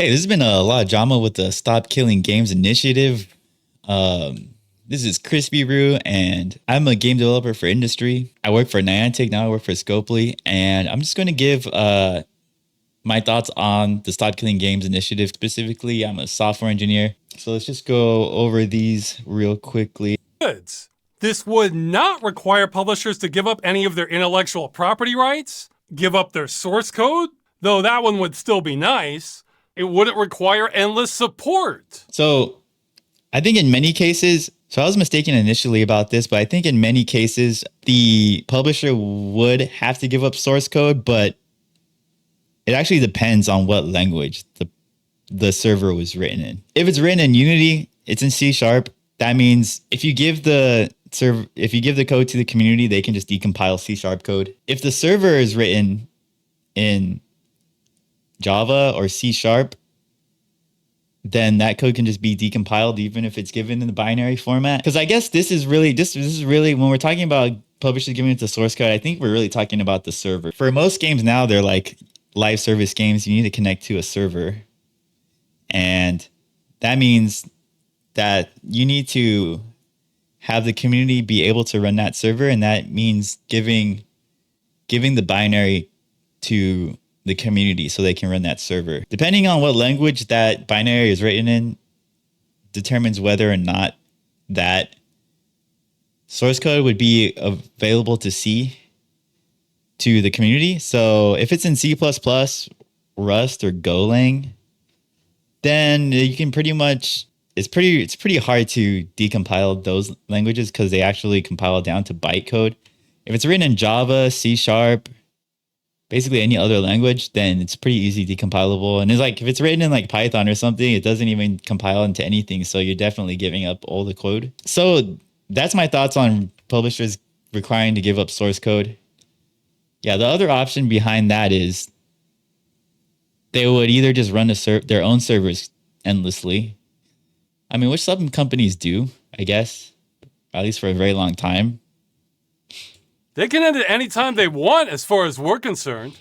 Hey, there's been a lot of drama with the Stop Killing Games initiative. This is Crispy Roo, and I'm a game developer for industry. I work for Niantic, now I work for Scopely, and I'm just going to give my thoughts on the Stop Killing Games initiative specifically. I'm a software engineer, so let's just go over these real quickly. Goods. This would not require publishers to give up any of their intellectual property rights, give up their source code, though that one would still be nice. It wouldn't require endless support. So I think in many cases, so I was mistaken initially about this, but I think in many cases, the publisher would have to give up source code, but it actually depends on what language the server was written in. If it's written in Unity, it's in C#. That means if you give the code to the community, they can just decompile C# code. If the server is written in Java or C#, then that code can just be decompiled even if it's given in the binary format. Because I guess this is really when we're talking about publishers giving it the source code, I think we're really talking about the server. For most games now, they're like live service games. You need to connect to a server. And that means that you need to have the community be able to run that server. And that means giving the binary to the community so they can run that server. Depending on what language that binary is written in determines whether or not that source code would be available to see to the community. So if it's in C++, Rust, or Golang, then you can pretty much, it's pretty hard to decompile those languages because they actually compile down to bytecode. If it's written in Java, C#, basically any other language, then it's pretty easy decompilable. And it's like, if it's written in like Python or something, it doesn't even compile into anything. So you're definitely giving up all the code. So that's my thoughts on publishers requiring to give up source code. Yeah, the other option behind that is they would either just run their own servers endlessly. I mean, which some companies do, I guess, at least for a very long time. They can end it anytime they want as far as we're concerned.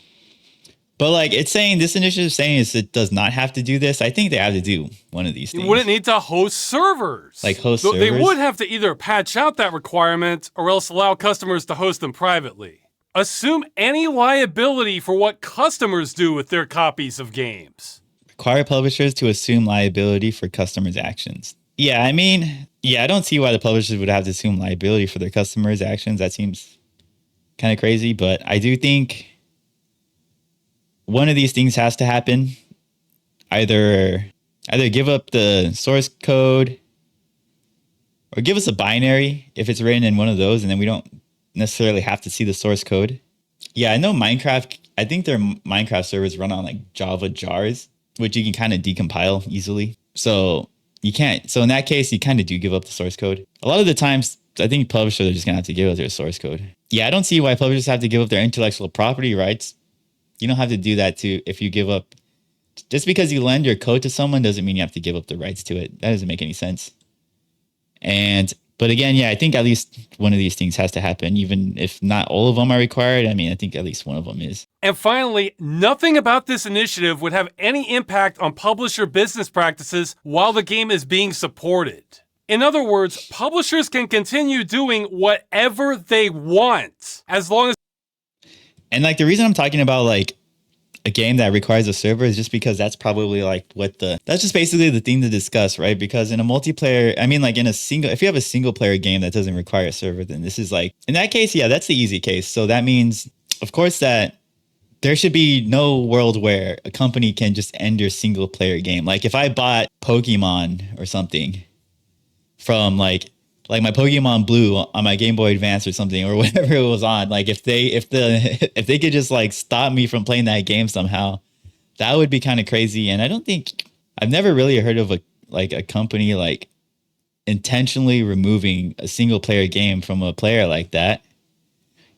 But like it's saying, this initiative is saying is it does not have to do this. I think they have to do one of these things. You wouldn't need to host servers. Like host servers? They would have to either patch out that requirement or else allow customers to host them privately. Assume any liability for what customers do with their copies of games. Require publishers to assume liability for customers' actions. Yeah, I mean, I don't see why the publishers would have to assume liability for their customers' actions. That seems kind of crazy, but I do think one of these things has to happen. Either give up the source code or give us a binary if it's written in one of those, and then we don't necessarily have to see the source code. Yeah, I know Minecraft, I think their Minecraft servers run on like Java jars, which you can kind of decompile easily. So you can't, so in that case, you kind of do give up the source code. A lot of the times, I think publishers are just gonna have to give up their source code. Yeah, I don't see why publishers have to give up their intellectual property rights. You don't have to do that if you give up. Just because you lend your code to someone doesn't mean you have to give up the rights to it. That doesn't make any sense. But again, yeah, I think at least one of these things has to happen, even if not all of them are required. I mean, I think at least one of them is. And finally, nothing about this initiative would have any impact on publisher business practices while the game is being supported. In other words, publishers can continue doing whatever they want as long as. And like the reason I'm talking about like a game that requires a server is just because that's probably like that's just basically the thing to discuss, right? Because in a multiplayer, I mean, like if you have a single player game that doesn't require a server, then this is like, in that case, yeah, that's the easy case. So that means, of course, that there should be no world where a company can just end your single player game. Like if I bought Pokemon or something from like my Pokemon Blue on my Game Boy Advance or something, or whatever it was on, like if they could just like stop me from playing that game somehow, that would be kind of crazy. And I've never really heard of a company like intentionally removing a single player game from a player like that,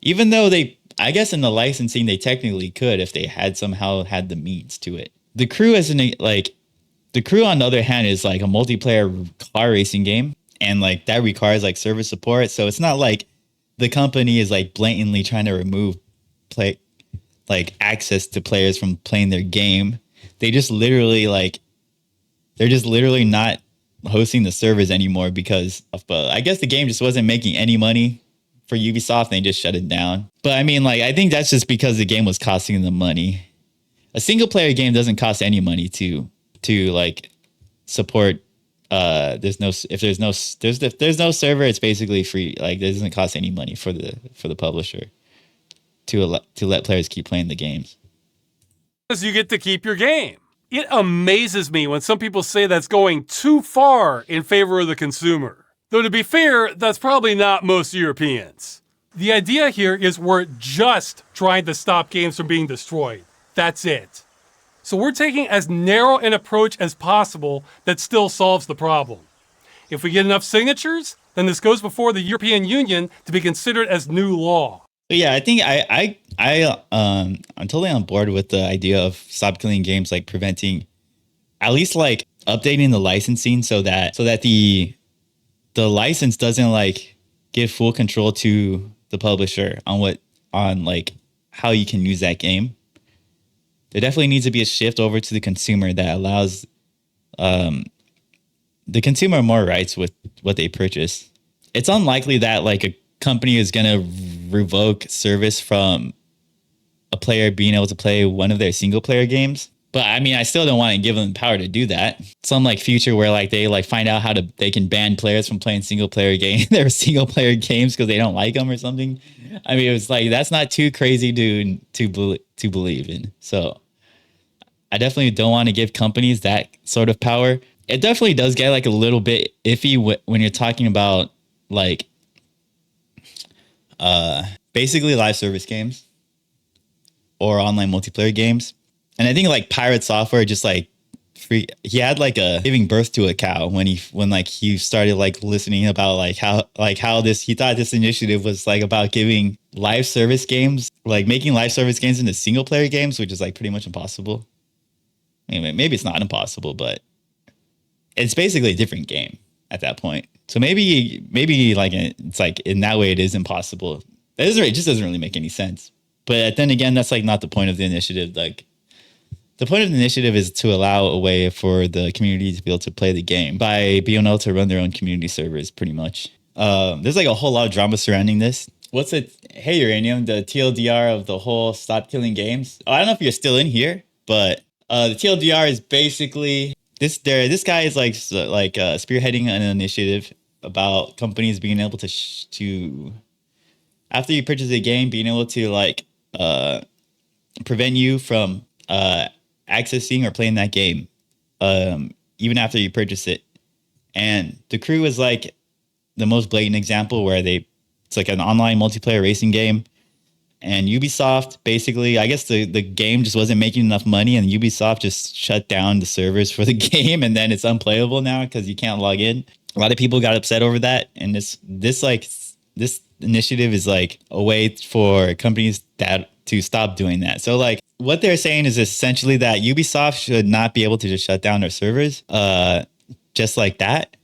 even though I guess in the licensing they technically could if they somehow had the means to it. The Crew The Crew, on the other hand, is like a multiplayer car racing game. And like that requires like server support. So it's not like the company is like blatantly trying to remove access to players from playing their game. they just literally like they're just literally not hosting the servers anymore because of I guess the game just wasn't making any money for Ubisoft and they just shut it down. But I mean, like, I think that's just because the game was costing them money. A single player game doesn't cost any money to like support. There's no server, it's basically free. Like, it doesn't cost any money for the publisher to let players keep playing the games. Because you get to keep your game. It amazes me when some people say that's going too far in favor of the consumer. Though to be fair, that's probably not most Europeans. The idea here is we're just trying to stop games from being destroyed. That's it. So we're taking as narrow an approach as possible that still solves the problem. If we get enough signatures, then this goes before the European Union to be considered as new law. Yeah, I think I'm totally on board with the idea of stop killing games, like preventing, at least like updating the licensing so that the license doesn't like give full control to the publisher on like how you can use that game. There definitely needs to be a shift over to the consumer that allows the consumer more rights with what they purchase. It's unlikely that like a company is going to revoke service from a player being able to play one of their single player games. But I mean, I still don't want to give them the power to do that. Some like future where like they like find out they can ban players from playing single player games because they don't like them or something. I mean, it was like, that's not too crazy to believe in. So I definitely don't want to give companies that sort of power. It definitely does get like a little bit iffy when you're talking about like basically live service games or online multiplayer games. And I think like Pirate Software just like he had like giving birth to a cow when he started like listening about like how he thought this initiative was like about giving live service games, like making live service games into single player games, which is like pretty much impossible. Anyway, maybe it's not impossible, but it's basically a different game at that point. So maybe like it's like in that way it is impossible. It just doesn't really make any sense. But then again, that's like not the point of the initiative. Like the point of the initiative is to allow a way for the community to be able to play the game by being able to run their own community servers, pretty much. There's like a whole lot of drama surrounding this. What's it? Hey, Uranium, the TLDR of the whole Stop Killing Games. I don't know if you're still in here, but the TLDR is basically this guy is like spearheading an initiative about companies being able to after you purchase a game, being able to like prevent you from accessing or playing that game even after you purchase it. And The Crew is like the most blatant example where it's like an online multiplayer racing game. And Ubisoft, basically, I guess the game just wasn't making enough money, and Ubisoft just shut down the servers for the game, and then it's unplayable now because you can't log in. A lot of people got upset over that, and this initiative is like a way for companies to stop doing that. So like what they're saying is essentially that Ubisoft should not be able to just shut down their servers just like that.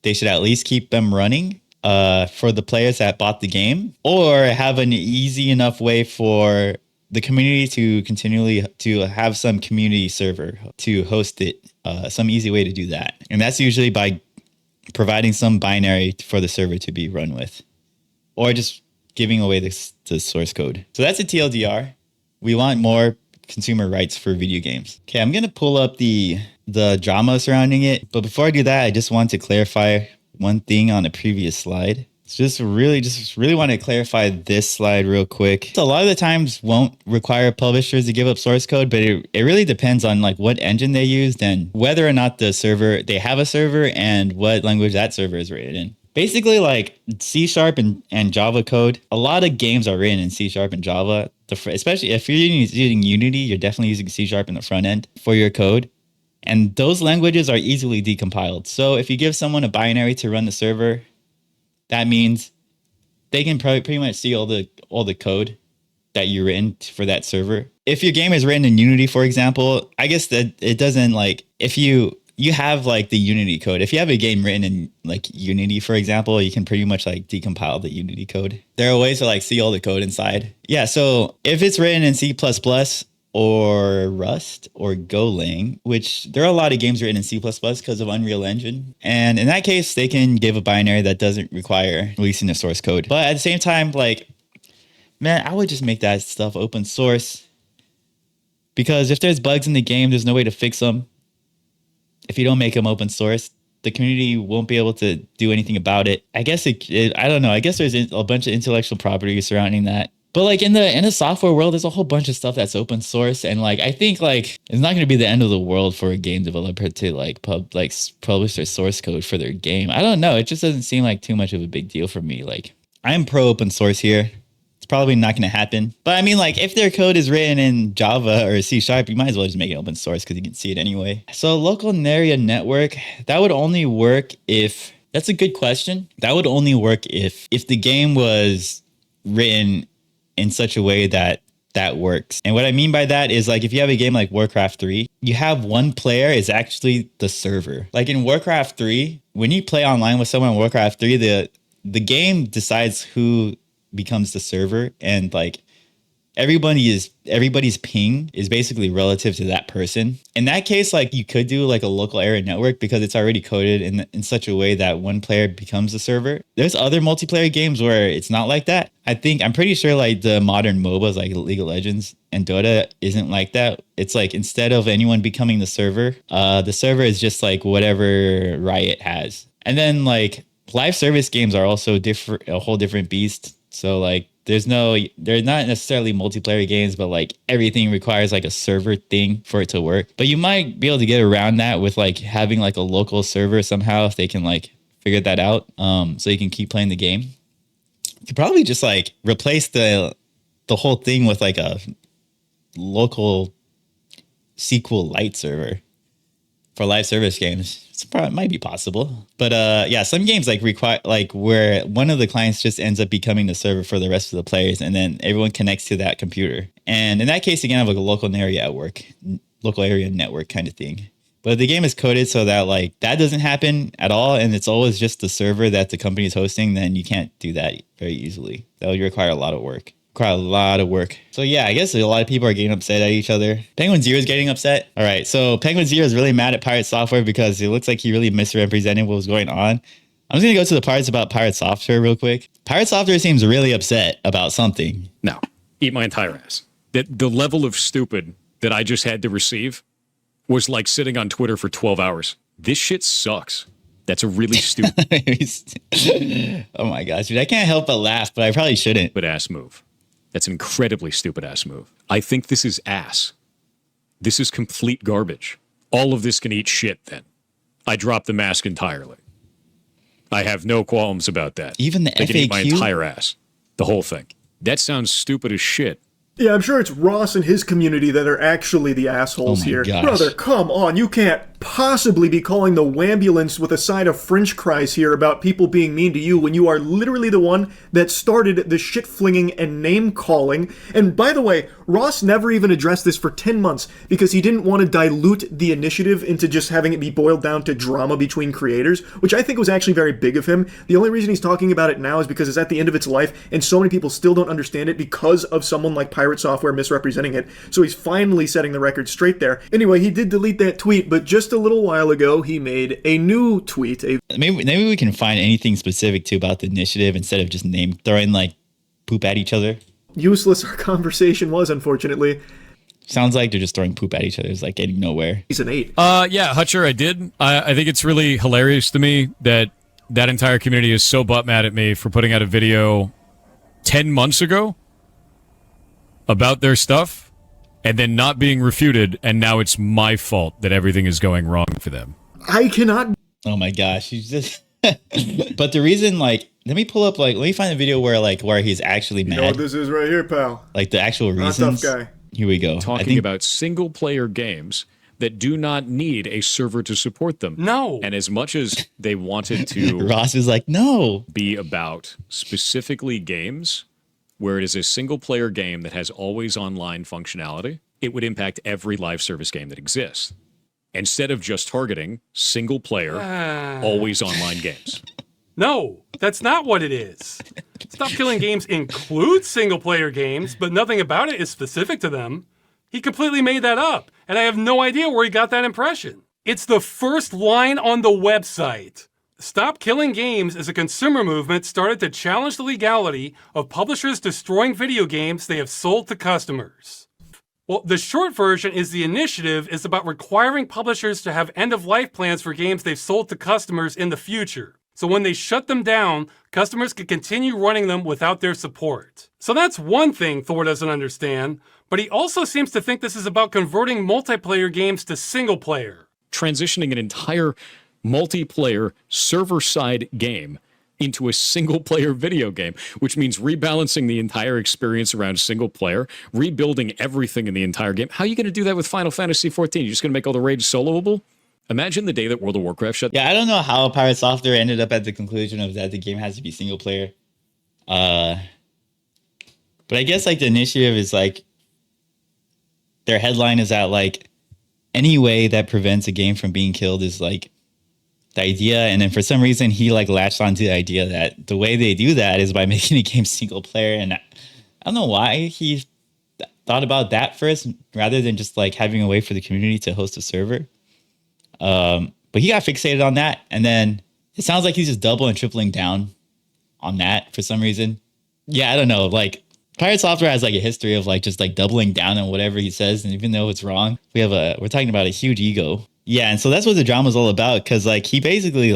They should at least keep them running for the players that bought the game, or have an easy enough way for the community to continually to have some community server to host it, some easy way to do that. And that's usually by providing some binary for the server to be run with, or just giving away the source code. So that's a TLDR. We want more consumer rights for video games. Okay, I'm going to pull up the drama surrounding it. But before I do that, I just want to clarify one thing on a previous slide. Just really want to clarify this slide real quick. So a lot of the times won't require publishers to give up source code, but it really depends on like what engine they used and whether or not they have a server and what language that server is written in. Basically, like C# and Java code, a lot of games are written in C# and Java. Especially if you're using Unity, you're definitely using C# in the front end for your code. And those languages are easily decompiled. So if you give someone a binary to run the server, that means they can pretty much see all the code that you written for that server. If your game is written in Unity, for example, I guess that it doesn't like, if you have like the Unity code. If you have a game written in like Unity, for example, you can pretty much like decompile the Unity code. There are ways to like see all the code inside. Yeah, so if it's written in C++, or Rust or Golang, which there are a lot of games written in C++ because of Unreal Engine. And in that case, they can give a binary that doesn't require releasing the source code. But at the same time, like, man, I would just make that stuff open source, because if there's bugs in the game, there's no way to fix them. If you don't make them open source, the community won't be able to do anything about it. I guess I don't know. I guess there's a bunch of intellectual property surrounding that. But like in the software world, there's a whole bunch of stuff that's open source, and like I think like it's not going to be the end of the world for a game developer to like publish their source code for their game. I don't know. It just doesn't seem like too much of a big deal for me. Like, I'm pro open source here. It's probably not going to happen. But I mean, like, if their code is written in Java or C#, you might as well just make it open source because you can see it anyway. So local area network, that would only work if, that's a good question. That would only work if the game was written in such a way that works. And what I mean by that is, like, if you have a game like Warcraft 3, you have one player is actually the server. Like in Warcraft 3, when you play online with someone in Warcraft 3, the game decides who becomes the server, and like everybody's ping is basically relative to that person. In that case, like, you could do like a local area network because it's already coded in such a way that one player becomes the server. There's other multiplayer games where it's not like that. I'm pretty sure like the modern MOBAs like League of Legends and Dota isn't like that. It's like, instead of anyone becoming the server is just like whatever Riot has. And then like live service games are also different, a whole different beast. So like they're not necessarily multiplayer games, but like everything requires like a server thing for it to work. But you might be able to get around that with like having like a local server somehow, if they can like figure that out. So you can keep playing the game. You could probably just like replace the whole thing with like a local SQLite server for live service games. It might be possible, but yeah, some games like require like where one of the clients just ends up becoming the server for the rest of the players, and then everyone connects to that computer. And in that case, again, I have like a local area network kind of thing. But if the game is coded so that like that doesn't happen at all, and it's always just the server that the company is hosting, then you can't do that very easily. That would require a lot of work. So yeah, I guess a lot of people are getting upset at each other. Penguin Zero is getting upset. All right, so Penguin Zero is really mad at Pirate Software because it looks like he really misrepresented what was going on. I'm just gonna go to the parts about Pirate Software real quick. Pirate Software seems really upset about something. No, eat my entire ass. The level of stupid that I just had to receive was like sitting on Twitter for 12 hours. This shit sucks. That's a really stupid Oh my gosh, dude, I can't help but laugh, but I probably shouldn't. ass move. That's an incredibly stupid ass move. I think this is ass. This is complete garbage. All of this can eat shit then. I drop the mask entirely. I have no qualms about that. Even the they can eat my FAQ? entire ass. The whole thing. That sounds stupid as shit. Yeah, I'm sure it's Ross and his community that are actually the assholes Oh my here. gosh. Brother, come on, you can't possibly be calling the wambulance with a side of french fries here about people being mean to you when you are literally the one that started the shit-flinging and name-calling. And by the way, Ross never even addressed this for 10 months because he didn't want to dilute the initiative into just having it be boiled down to drama between creators, which I think was actually very big of him. The only reason he's talking about it now is because it's at the end of its life, and so many people still don't understand it because of someone like Pirate Software misrepresenting it. So he's finally setting the record straight there. Anyway, he did delete that tweet, but just a little while ago, he made a new tweet. Maybe we can find anything specific to about the initiative instead of just name throwing like poop at each other. Useless our conversation was, unfortunately. Sounds like they're just throwing poop at each other. It's like getting nowhere. He's an 8. Yeah, Hutcher, I did. I think it's really hilarious to me that entire community is so butt mad at me for putting out a video 10 months ago about their stuff and then not being refuted, and now it's my fault that everything is going wrong for them. I cannot... Oh my gosh, he's just. But the reason, like, let me find the video where he's actually mad. You know what this is right here, pal. Like the actual Not reasons. tough guy. Here we go. Talking about single-player games that do not need a server to support them. No. And as much as they wanted to Ross is like, no. be about specifically games where it is a single-player game that has always online functionality, it would impact every live service game that exists. Instead of just targeting single-player, always online games. No, that's not what it is. Stop Killing Games includes single-player games, but nothing about it is specific to them. He completely made that up, and I have no idea where he got that impression. It's the first line on the website. Stop Killing Games is a consumer movement started to challenge the legality of publishers destroying video games they have sold to customers. Well, the short version is the initiative is about requiring publishers to have end-of-life plans for games they've sold to customers in the future. So when they shut them down, customers can continue running them without their support. So that's one thing Thor doesn't understand, but he also seems to think this is about converting multiplayer games to single player. Transitioning an entire multiplayer server-side game into a single-player video game, which means rebalancing the entire experience around single player, rebuilding everything in the entire game. How are you going to do that with Final Fantasy XIV? You're just going to make all the raids soloable? Imagine the day that World of Warcraft shut down. Yeah, I don't know how Pirate Software ended up at the conclusion of that the game has to be single player. But I guess like the initiative is like their headline is that like any way that prevents a game from being killed is like the idea. And then for some reason he like latched onto the idea that the way they do that is by making a game single player. And I don't know why he thought about that first rather than just like having a way for the community to host a server. But he got fixated on that. And then it sounds like he's just double and tripling down on that for some reason. Yeah, I don't know. Like Pirate Software has like a history of like just like doubling down on whatever he says. And even though it's wrong, we're talking about a huge ego. Yeah. And so that's what the drama is all about. Cause like he basically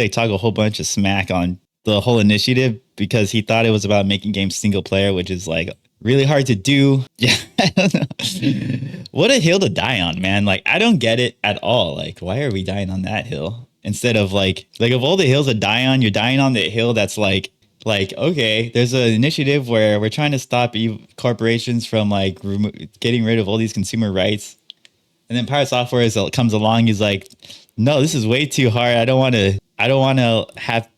talked a whole bunch of smack on the whole initiative because he thought it was about making games single player, which is like really hard to do. Yeah, I don't know. What a hill to die on, man. Like, I don't get it at all. Like, why are we dying on that hill? Instead of like of all the hills to die on, you're dying on the hill that's like, okay, there's an initiative where we're trying to stop corporations from like getting rid of all these consumer rights. And then Pirate Software comes along. He's like, no, this is way too hard. I don't want to have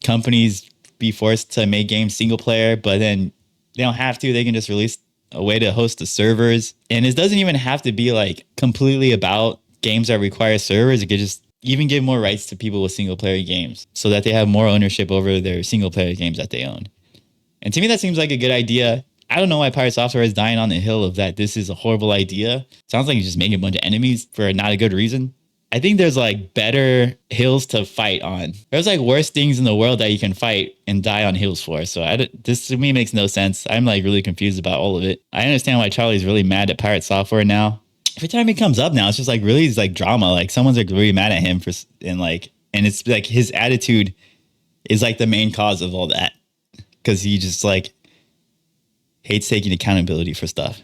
companies be forced to make games single player, but then they don't have to. They can just release a way to host the servers. And it doesn't even have to be like completely about games that require servers. It could just even give more rights to people with single player games so that they have more ownership over their single player games that they own. And to me, that seems like a good idea. I don't know why Pirate Software is dying on the hill of that this is a horrible idea. Sounds like he's just making a bunch of enemies for not a good reason. I think there's like better hills to fight on. There's like worse things in the world that you can fight and die on hills for. So this to me makes no sense. I'm like really confused about all of it. I understand why Charlie's really mad at Pirate Software now. Every time he comes up now, it's just like really it's like drama. Like someone's like really mad at him and it's like his attitude is like the main cause of all that because he just like hates taking accountability for stuff.